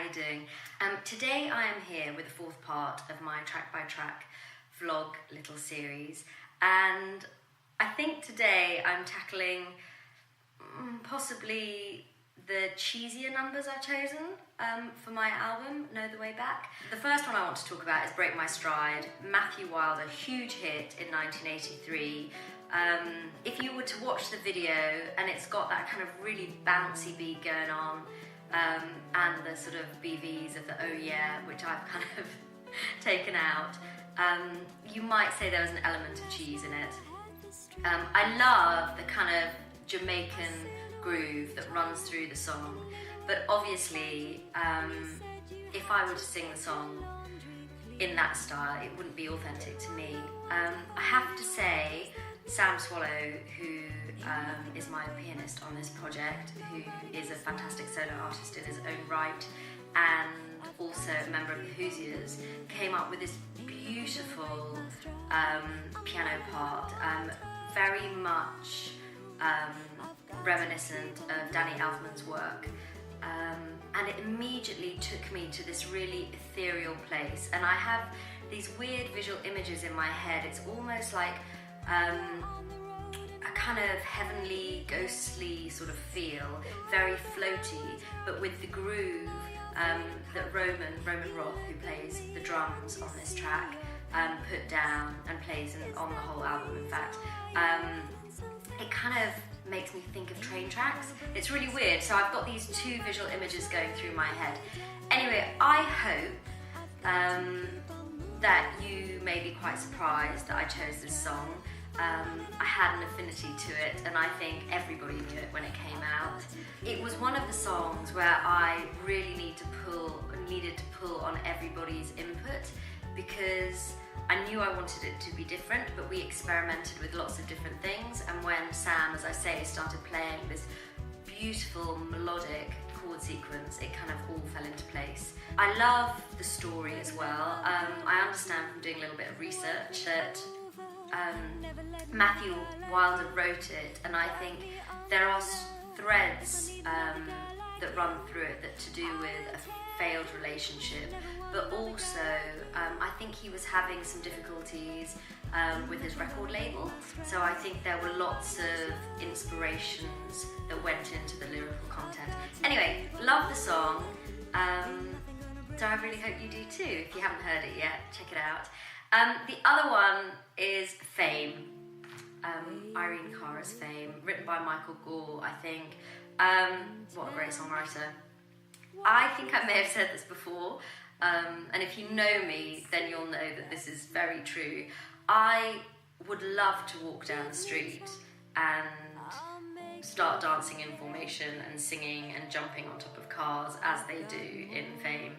you doing? Today I am here with the fourth part of my track-by-track vlog little series, and I think today I'm tackling possibly the cheesier numbers I've chosen for my album, Know the Way Back. The first one I want to talk about is Break My Stride, Matthew Wilder, huge hit in 1983. If you were to watch the video, and it's got that kind of really bouncy beat going on, and the sort of BVs of the oh yeah, which I've kind of taken out, you might say there was an element of cheese in it. I love the kind of Jamaican groove that runs through the song, but obviously if I were to sing the song in that style, it wouldn't be authentic to me. I have to say, Sam Swallow, who is my pianist on this project, who is a fantastic solo artist in his own right and also a member of the Hoosiers, came up with this beautiful piano part, very much reminiscent of Danny Elfman's work, and it immediately took me to this really ethereal place, and I have these weird visual images in my head. It's almost like a kind of heavenly, ghostly sort of feel, very floaty, but with the groove that Roman Roth, who plays the drums on this track, put down and plays on the whole album, in fact. It kind of makes me think of train tracks. It's really weird. So I've got these two visual images going through my head. Anyway, I hope that you may be quite surprised that I chose this song. I had an affinity to it, and I think everybody knew it when it came out. It was one of the songs where I really needed to pull on everybody's input, because I knew I wanted it to be different, but we experimented with lots of different things, and when Sam, as I say, started playing this beautiful melodic chord sequence, it kind of all fell into place. I love the story as well. I understand from doing a little bit of research that Matthew Wilder wrote it, and I think there are threads that run through it that to do with a failed relationship, but also I think he was having some difficulties with his record label, so I think there were lots of inspirations that went into the lyrical content. Anyway, love the song, so I really hope you do too. If you haven't heard it yet, check it out. The other one is Fame, Irene Cara's Fame, written by Michael Gore, I think. What a great songwriter. I think I may have said this before, and if you know me, then you'll know that this is very true. I would love to walk down the street and start dancing in formation and singing and jumping on top of cars as they do in Fame.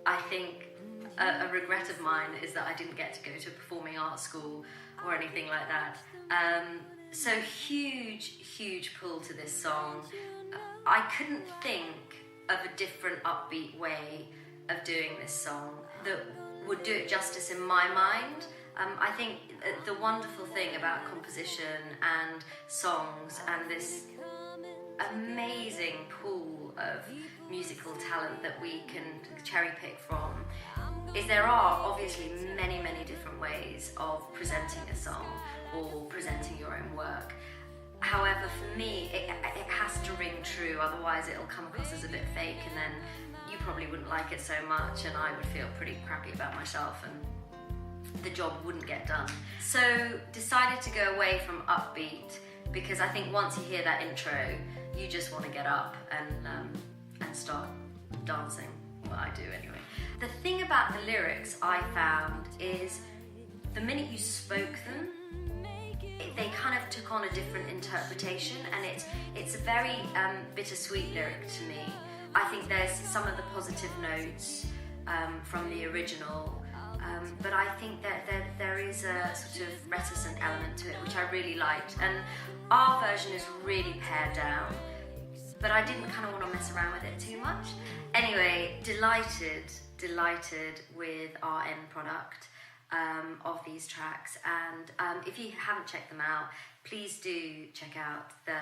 I think a regret of mine is that I didn't get to go to performing arts school or anything like that. So huge pull to this song. I couldn't think of a different upbeat way of doing this song that would do it justice in my mind. I think the wonderful thing about composition and songs and this amazing pool of musical talent that we can cherry pick from is there are obviously many different ways of presenting a song or presenting your own work. However, for me, it has to ring true, otherwise it'll come across as a bit fake, and then you probably wouldn't like it so much, and I would feel pretty crappy about myself, and the job wouldn't get done. So decided to go away from upbeat, because I think once you hear that intro, you just want to get up and start dancing. Well, I do anyway. The thing about the lyrics I found is the minute you spoke them, they kind of took on a different interpretation, and it's a very bittersweet lyric to me. I think there's some of the positive notes from the original, but I think that there is a sort of reticent element to it, which I really liked. And our version is really pared down, but I didn't kind of want to mess around with it too much. Anyway, delighted with our end product of these tracks, and if you haven't checked them out, please do check out the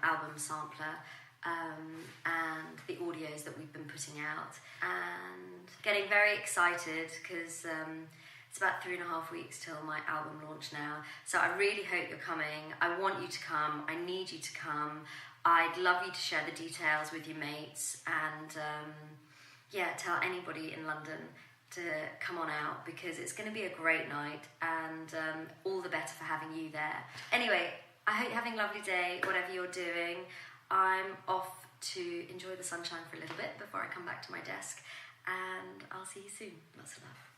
album sampler, and the audio is videos that we've been putting out, and getting very excited because it's about 3.5 weeks till my album launch now. So I really hope you're coming. I want you to come. I need you to come. I'd love you to share the details with your mates, and tell anybody in London to come on out, because it's going to be a great night, and all the better for having you there. Anyway, I hope you're having a lovely day, whatever you're doing. I'm off to enjoy the sunshine for a little bit before I come back to my desk, and I'll see you soon. Lots of love.